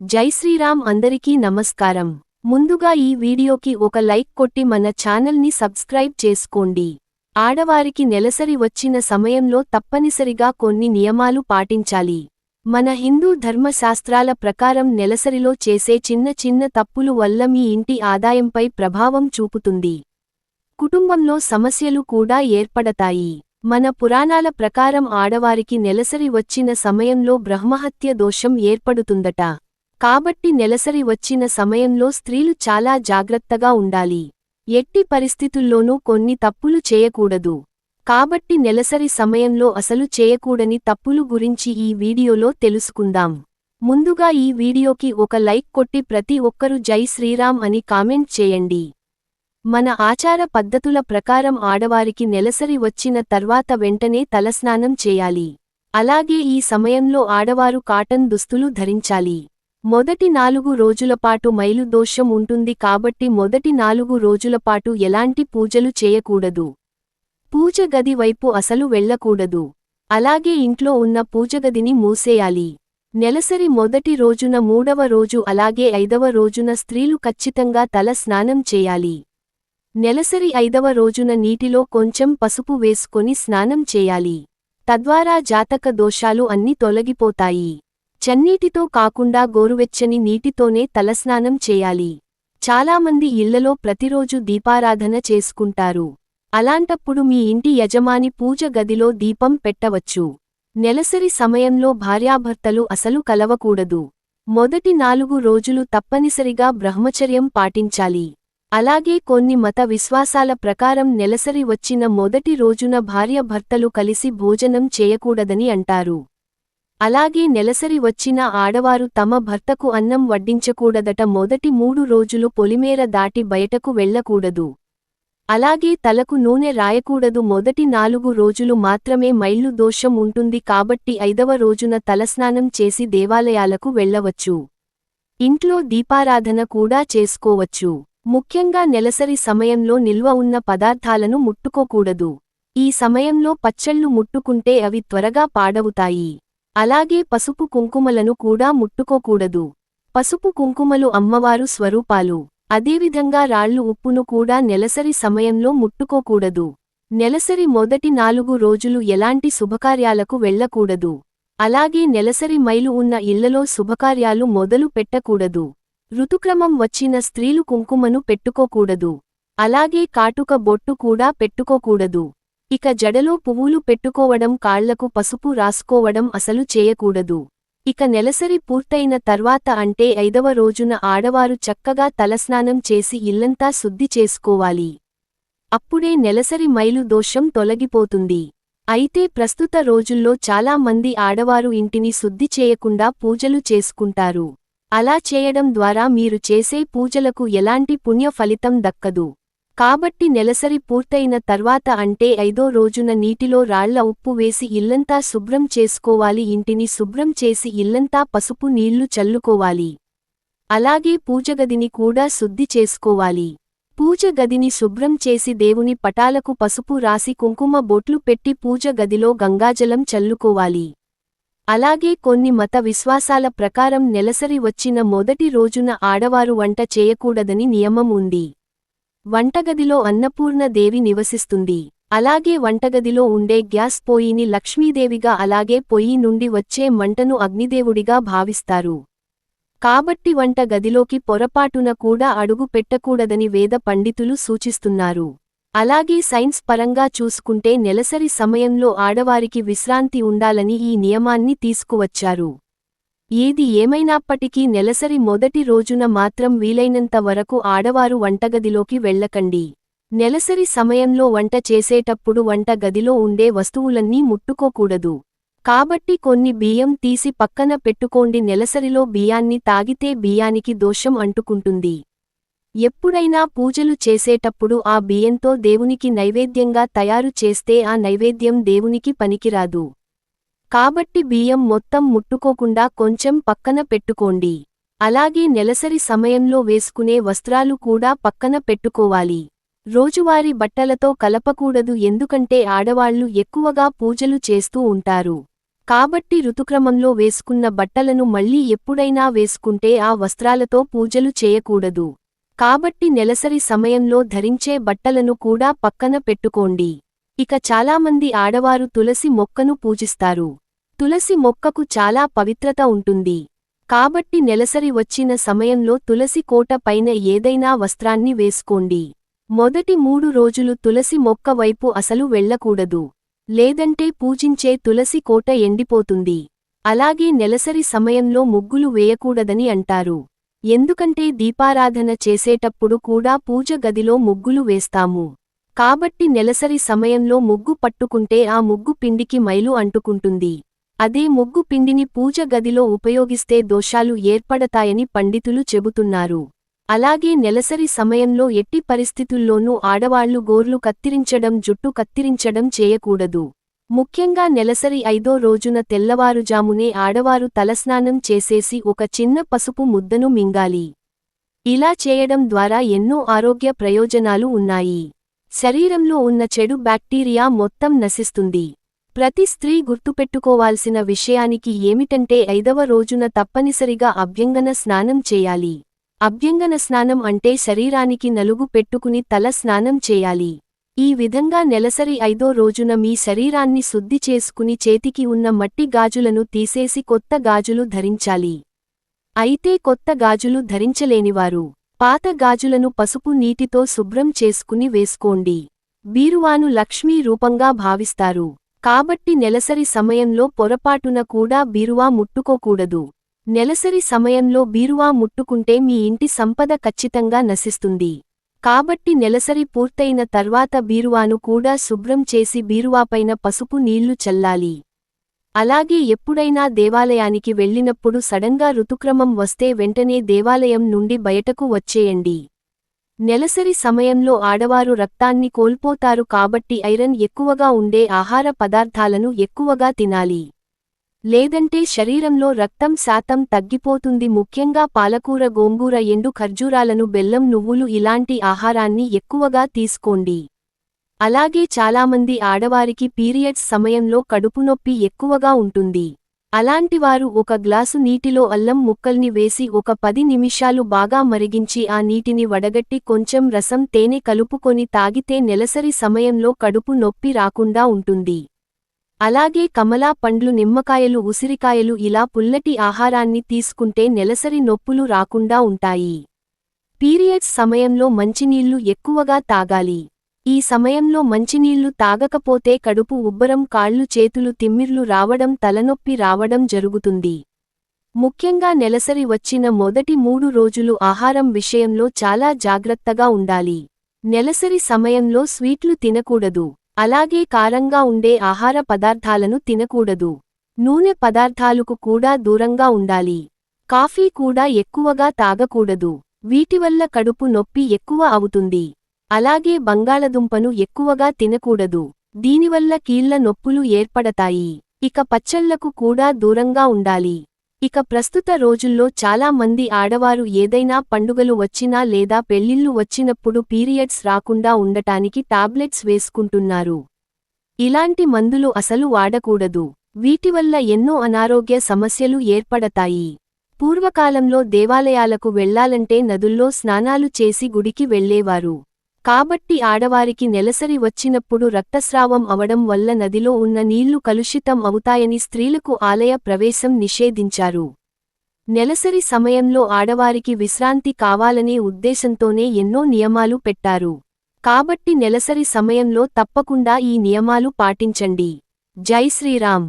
జై శ్రీరామ్. అందరికీ నమస్కారం. ముందుగా ఈ వీడియోకి ఒక లైక్ కొట్టి మన ఛానల్ని సబ్స్క్రైబ్ చేసుకోండి. ఆడవారికి నెలసరి వచ్చిన సమయంలో తప్పనిసరిగా కొన్ని నియమాలు పాటించాలి. మన హిందూ ధర్మశాస్త్రాల ప్రకారం నెలసరిలో చేసే చిన్న చిన్న తప్పులు వల్ల మీ ఇంటి ఆదాయంపై ప్రభావం చూపుతుంది. కుటుంబంలో సమస్యలు కూడా ఏర్పడతాయి. మన పురాణాల ప్రకారం ఆడవారికి నెలసరి వచ్చిన సమయంలో బ్రహ్మహత్య దోషం ఏర్పడుతుందట. కాబట్టి నెలసరి వచ్చిన సమయంలో స్త్రీలు చాలా జాగ్రత్తగా ఉండాలి. ఎట్టి పరిస్థితుల్లోనూ కొన్ని తప్పులు చేయకూడదు. కాబట్టి నెలసరి సమయంలో అసలు చేయకూడని తప్పులు గురించి ఈ వీడియోలో తెలుసుకుందాం. ముందుగా ఈ వీడియోకి ఒక లైక్ కొట్టి ప్రతి ఒక్కరూ జై శ్రీరామ్ అని కామెంట్ చేయండి. మన ఆచార పద్ధతుల ప్రకారం ఆడవారికి నెలసరి వచ్చిన తర్వాత వెంటనే తలస్నానం చేయాలి. అలాగే ఈ సమయంలో ఆడవారు కాటన్ దుస్తులు ధరించాలి. మొదటి 4 రోజులపాటు మైలు దోషం ఉంటుంది కాబట్టి మొదటి 4 రోజులపాటు ఎలాంటి పూజలు చేయకూడదు. పూజ గది వైపు అసలు వెళ్లకూడదు. అలాగే ఇంట్లో ఉన్న పూజగదిని మూసేయాలి. నెలసరి మొదటి రోజున 3వ రోజు అలాగే 5వ రోజున స్త్రీలు ఖచ్చితంగా తల స్నానం చేయాలి. నెలసరి 5వ రోజున నీటిలో కొంచెం పసుపు వేసుకొని స్నానం చేయాలి. తద్వారా జాతక దోషాలు అన్నీ తొలగిపోతాయి. చన్నీటితో కాకుండా గోరువెచ్చని నీటితోనే తలస్నానం చేయాలి. చాలామంది ఇళ్లలో ప్రతిరోజు దీపారాధన చేసుకుంటారు. అలాంటప్పుడు మీ ఇంటి యజమాని పూజ గదిలో దీపం పెట్టవచ్చు. నెలసరి సమయంలో భార్యాభర్తలు అసలు కలవకూడదు. మొదటి 4 రోజులు తప్పనిసరిగా బ్రహ్మచర్యం పాటించాలి. అలాగే కొన్ని మత విశ్వాసాల ప్రకారం నెలసరి వచ్చిన మొదటి రోజున భార్యాభర్తలు కలిసి భోజనం చేయకూడదని అంటారు. అలాగే నెలసరి వచ్చిన ఆడవారు తమ భర్తకు అన్నం వడ్డించకూడదట. మొదటి 3 రోజులు పొలిమేర దాటి బయటకు వెళ్లకూడదు. అలాగే తలకు నూనె రాయకూడదు. మొదటి 4 రోజులు మాత్రమే మైళ్ళు దోషం ఉంటుంది కాబట్టి 5వ రోజున తలస్నానం చేసి దేవాలయాలకు వెళ్లవచ్చు. ఇంట్లో దీపారాధన కూడా చేసుకోవచ్చు. ముఖ్యంగా నెలసరి సమయంలో నిల్వ ఉన్న పదార్థాలను ముట్టుకోకూడదు. ఈ సమయంలో పచ్చళ్ళు ముట్టుకుంటే అవి త్వరగా పాడవుతాయి. అలాగే పసుపు కుంకుమలను కూడా ముట్టుకోకూడదు. పసుపు కుంకుమలు అమ్మవారు స్వరూపాలు. అదేవిధంగా రాళ్లు ఉప్పును కూడా నెలసరి సమయంలో ముట్టుకోకూడదు. నెలసరి మొదటి 4 రోజులు ఎలాంటి శుభకార్యాలకు వెళ్లకూడదు. అలాగే నెలసరి మైలు ఉన్న ఇళ్లలో శుభకార్యాలు మొదలు పెట్టకూడదు. ఋతుక్రమం వచ్చిన స్త్రీలు కుంకుమను పెట్టుకోకూడదు. అలాగే కాటుక బొట్టు కూడా పెట్టుకోకూడదు. ఇక జడలో పువ్వులు పెట్టుకోవడం కాళ్లకు పసుపు రాసుకోవడం అసలు చేయకూడదు. ఇక నెలసరి పూర్తయిన తర్వాత అంటే 5వ రోజున ఆడవారు చక్కగా తలస్నానం చేసి ఇల్లంతా శుద్ధి చేసుకోవాలి. అప్పుడే నెలసరి మైలు దోషం తొలగిపోతుంది. అయితే ప్రస్తుత రోజుల్లో చాలా మంది ఆడవారు ఇంటిని శుద్ధి చేయకుండా పూజలు చేసుకుంటారు. అలా చేయడం ద్వారా మీరు చేసే పూజలకు ఎలాంటి పుణ్య ఫలితం దక్కదు. కాబట్టి నెలసరి పూర్తయిన తర్వాత అంటే 5వ రోజున నీటిలో రాళ్ల ఉప్పు వేసి ఇల్లంతా శుభ్రం చేసుకోవాలి. ఇంటిని శుభ్రం చేసి ఇల్లంతా పసుపు నీళ్లు చల్లుకోవాలి. అలాగే పూజగదిని కూడా శుద్ధి చేసుకోవాలి. పూజ గదిని శుభ్రం చేసి దేవుని పటాలకు పసుపు రాసి కుంకుమ బొట్లు పెట్టి పూజ గదిలో గంగాజలం చల్లుకోవాలి. అలాగే కొన్ని మత విశ్వాసాల ప్రకారం నెలసరి వచ్చిన మొదటి రోజున ఆడవారు వంట చేయకూడదని నియమం ఉంది. వంటగదిలో అన్నపూర్ణ దేవి నివసిస్తుంది. అలాగే వంటగదిలో ఉండే గ్యాస్ పొయ్యిని లక్ష్మీదేవిగా అలాగే పొయ్యి నుండి వచ్చే మంటను అగ్నిదేవుడిగా భావిస్తారు. కాబట్టి వంట గదిలోకి పొరపాటున కూడా అడుగు పెట్టకూడదని వేద పండితులు సూచిస్తున్నారు. అలాగే సైన్స్ పరంగా చూసుకుంటే నెలసరి సమయంలో ఆడవారికి విశ్రాంతి ఉండాలని ఈ నియమాన్ని తీసుకువచ్చారు. ఏది ఏమైనప్పటికీ నెలసరి మొదటి రోజున మాత్రం వీలైనంత వరకు ఆడవారు వంటగదిలోకి వెళ్లకండి. నెలసరి సమయంలో వంట చేసేటప్పుడు వంట గదిలో ఉండే వస్తువులన్నీ ముట్టుకోకూడదు. కాబట్టి కొన్ని బియ్యం తీసి పక్కన పెట్టుకోండి. నెలసరిలో బియ్యాన్ని తాగితే బియ్యానికి దోషం అంటుకుంటుంది. ఎప్పుడైనా పూజలు చేసేటప్పుడు ఆ బియ్యంతో దేవునికి నైవేద్యంగా తయారు చేస్తే ఆ నైవేద్యం దేవునికి పనికిరాదు. కాబట్టి బియ్యం మొత్తం ముట్టుకోకుండా కొంచెం పక్కన పెట్టుకోండి. అలాగే నెలసరి సమయంలో వేసుకునే వస్త్రాలు కూడా పక్కన పెట్టుకోవాలి. రోజువారీ బట్టలతో కలపకూడదు. ఎందుకంటే ఆడవాళ్లు ఎక్కువగా పూజలు చేస్తూ ఉంటారు. కాబట్టి ఋతుక్రమంలో వేసుకున్న బట్టలను మళ్ళీ ఎప్పుడైనా వేసుకుంటే ఆ వస్త్రాలతో పూజలు చేయకూడదు. కాబట్టి నెలసరి సమయంలో ధరించే బట్టలను కూడా పక్కన పెట్టుకోండి. ఇక చాలామంది ఆడవారు తులసి మొక్కను పూజిస్తారు. తులసి మొక్కకు చాలా పవిత్రత ఉంటుంది. కాబట్టి నెలసరి వచ్చిన సమయంలో తులసి కోట పైన ఏదైనా వస్త్రాన్ని వేసుకోండి. మొదటి 3 రోజులు తులసి మొక్క వైపు అసలు వెళ్ళకూడదు. లేదంటే పూజించే తులసి కోట ఎండిపోతుంది. అలాగే నెలసరి సమయంలో ముగ్గులు వేయకూడదని అంటారు. ఎందుకంటే దీపారాధన చేసేటప్పుడు కూడా పూజ గదిలో ముగ్గులు వేస్తాము. కాబట్టి నెలసరి సమయంలో ముగ్గు పట్టుకుంటే ఆ ముగ్గు పిండికి మైలు అంటుకుంటుంది. అదే ముగ్గు పిండిని పూజ గదిలో ఉపయోగిస్తే దోషాలు ఏర్పడతాయని పండితులు చెబుతున్నారు. అలాగే నెలసరి సమయంలో ఎట్టి పరిస్థితుల్లోనూ ఆడవాళ్లు గోర్లు కత్తిరించడం, జుట్టు కత్తిరించడం చేయకూడదు. ముఖ్యంగా నెలసరి 5వ రోజున తెల్లవారుజామునే ఆడవారు తలస్నానం చేసేసి ఒక చిన్న పసుపు ముద్దను మింగాలి. ఇలా చేయడం ద్వారా ఎన్నో ఆరోగ్య ప్రయోజనాలు ఉన్నాయి. శరీరంలో ఉన్న చెడు బ్యాక్టీరియా మొత్తం నశిస్తుంది. ప్రతి స్త్రీ గుర్తుపెట్టుకోవాల్సిన విషయానికి ఏమిటంటే 5వ రోజున తప్పనిసరిగా అభ్యంగన స్నానం చేయాలి. అభ్యంగన స్నానం అంటే శరీరానికి నలుగు పెట్టుకుని తల స్నానం చేయాలి. ఈ విధంగా నెలసరి 5వ రోజున మీ శరీరాన్ని శుద్ధి చేసుకుని చేతికి ఉన్న మట్టి గాజులను తీసేసి కొత్త గాజులు ధరించాలి. అయితే కొత్త గాజులు ధరించలేనివారు పాత గాజులను పసుపు నీటితో శుభ్రం చేసుకుని వేసుకోండి. బీరువాను లక్ష్మీ రూపంగా భావిస్తారు. కాబట్టి నెలసరి సమయంలో పొరపాటున కూడా బీరువా ముట్టుకోకూడదు. నెలసరి సమయంలో బీరువా ముట్టుకుంటే మీ ఇంటి సంపద ఖచ్చితంగా నశిస్తుంది. కాబట్టి నెలసరి పూర్తయిన తర్వాత బీరువాను కూడా శుభ్రం చేసి బీరువాపైన పసుపు నీళ్లు చల్లాలి. అలాగే ఎప్పుడైనా దేవాలయానికి వెళ్ళినప్పుడు సడన్గా ఋతుక్రమం వస్తే వెంటనే దేవాలయం నుండి బయటకు వచ్చేయండి. నెలసరి సమయంలో ఆడవారు రక్తాన్ని కోల్పోతారు కాబట్టి ఐరన్ ఎక్కువగా ఉండే ఆహార పదార్థాలను ఎక్కువగా తినాలి. లేదంటే శరీరంలో రక్తం శాతం తగ్గిపోతుంది. ముఖ్యంగా పాలకూర, గోంగూర, ఎండు ఖర్జూరాలను, బెల్లం, నువ్వులు ఇలాంటి ఆహారాన్ని ఎక్కువగా తీసుకోండి. అలాగే చాలామంది ఆడవారికి పీరియడ్స్ సమయంలో కడుపునొప్పి ఎక్కువగా ఉంటుంది. అలాంటివారు ఒక గ్లాసు నీటిలో అల్లం ముక్కల్ని వేసి ఒక 10 నిమిషాలు బాగా మరిగించి ఆ నీటిని వడగట్టి కొంచెం రసం, తేనె కలుపుకొని తాగితే నెలసరి సమయంలో కడుపు నొప్పి రాకుండా ఉంటుంది. అలాగే కమలా పండ్లు, నిమ్మకాయలు, ఉసిరికాయలు ఇలా పుల్లటి ఆహారాన్ని తీసుకుంటే నెలసరి నొప్పులు రాకుండా ఉంటాయి. పీరియడ్స్ సమయంలో మంచినీళ్లు ఎక్కువగా తాగాలి. ఈ సమయంలో మంచినీళ్లు తాగకపోతే కడుపు ఉబ్బరం, కాళ్ళు చేతులు తిమ్మిర్లు రావడం, తలనొప్పి రావడం జరుగుతుంది. ముఖ్యంగా నెలసరి వచ్చిన మొదటి 3 రోజులు ఆహారం విషయంలో చాలా జాగ్రత్తగా ఉండాలి. నెలసరి సమయంలో స్వీట్లు తినకూడదు. అలాగే కారంగా ఉండే ఆహార పదార్థాలను తినకూడదు. నూనె పదార్థాలకు కూడా దూరంగా ఉండాలి. కాఫీ కూడా ఎక్కువగా తాగకూడదు. వీటివల్ల కడుపు నొప్పి ఎక్కువ అవుతుంది. అలాగే బంగాళదుంపను ఎక్కువగా తినకూడదు. దీనివల్ల కీళ్ల నొప్పులు ఏర్పడతాయి. ఇక పచ్చళ్లకు కూడా దూరంగా ఉండాలి. ఇక ప్రస్తుత రోజుల్లో చాలా మంది ఆడవారు ఏదైనా పండుగలు వచ్చినా లేదా పెళ్లిళ్లు వచ్చినప్పుడు పీరియడ్స్ రాకుండా ఉండటానికి టాబ్లెట్స్ వేసుకుంటున్నారు. ఇలాంటి మందులు అసలు వాడకూడదు. వీటివల్ల ఎన్నో అనారోగ్య సమస్యలు ఏర్పడతాయి. పూర్వకాలంలో దేవాలయాలకు వెళ్లాలంటే నదుల్లో స్నానాలు చేసి గుడికి వెళ్లేవారు. కాబట్టి ఆడవారికి నెలసరి వచ్చినప్పుడు రక్తస్రావం అవడం వల్ల నదిలో ఉన్న నీళ్లు కలుషితం అవుతాయని స్త్రీలకు ఆలయ ప్రవేశం నిషేధించారు. నెలసరి సమయంలో ఆడవారికి విశ్రాంతి కావాలనే ఉద్దేశంతోనే ఎన్నో నియమాలు పెట్టారు. కాబట్టి నెలసరి సమయంలో తప్పకుండా ఈ నియమాలు పాటించండి. జై శ్రీరామ్.